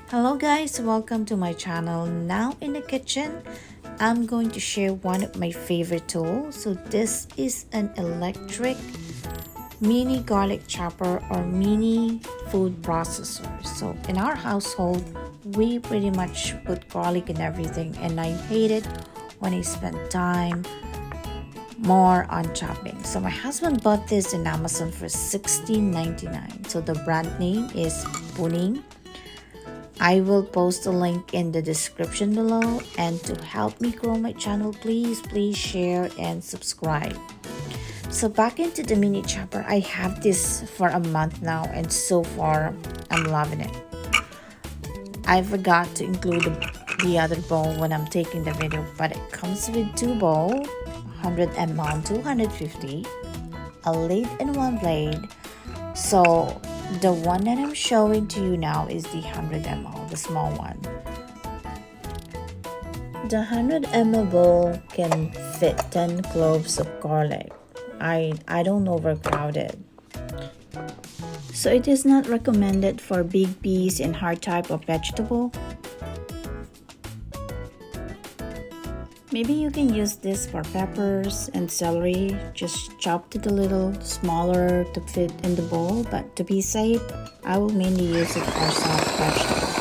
Hello guys, welcome to my channel. Now in the kitchen, I'm going to share one of my favorite tools. So this is an electric mini garlic chopper or mini food processor. So in our household, we pretty much put garlic in everything, and I hate it when I spend time more on chopping. So my husband bought this in Amazon for $16.99. So the brand name is Poonning. I will post a link in the description below, and to help me grow my channel, please share and subscribe. So back into the mini chopper, I have this for a month now, and so far I'm loving it. I forgot to include the other bowl when I'm taking the video, but it comes with two bowls, 100 ml, 250, a lid and one blade. So the one that I'm showing to you now is the 100 ml, the small one. The 100 ml bowl can fit 10 cloves of garlic. I don't overcrowd it. So it is not recommended for big peas and hard type of vegetable. Maybe you can use this for peppers and celery, just chopped it a little smaller to fit in the bowl, but to be safe, I will mainly use it for soft vegetables.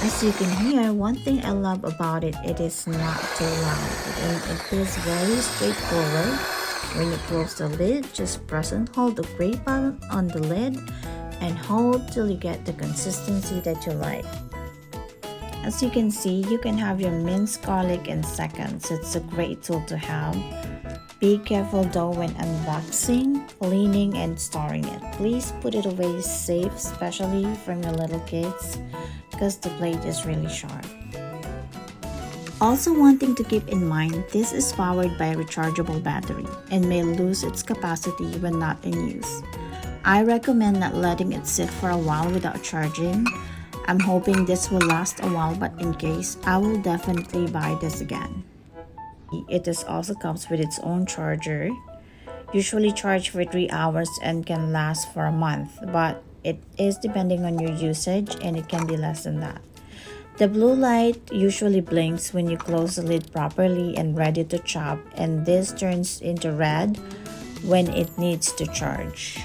As you can hear, one thing I love about it, it is not too loud, and it is very straightforward. When you close the lid, just press and hold the gray button on the lid and hold till you get the consistency that you like. As you can see, you can have your minced garlic in seconds. It's a great tool to have. Be careful though when unboxing, cleaning, and storing it. Please put it away safe, especially from your little kids, because the blade is really sharp. Also, one thing to keep in mind, this is powered by a rechargeable battery and may lose its capacity when not in use. I recommend not letting it sit for a while without charging. I'm hoping this will last a while, but in case, I will definitely buy this again. It also comes with its own charger, usually charged for 3 hours and can last for a month, but it is depending on your usage and it can be less than that. The blue light usually blinks when you close the lid properly and ready to chop, and this turns into red when it needs to charge.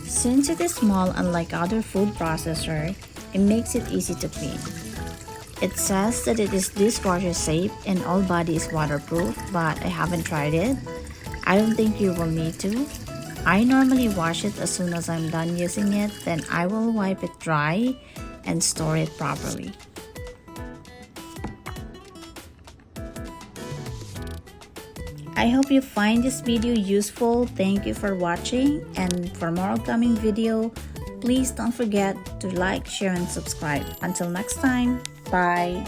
Since it is small, unlike other food processor, it makes it easy to clean. It says that it is dishwasher safe and all body is waterproof, but I haven't tried it. I don't think you will need to. I normally wash it as soon as I'm done using it, then I will wipe it dry and store it properly. I hope you find this video useful. Thank you for watching, and for more upcoming video, please don't forget to like, share, and subscribe. Until next time, bye.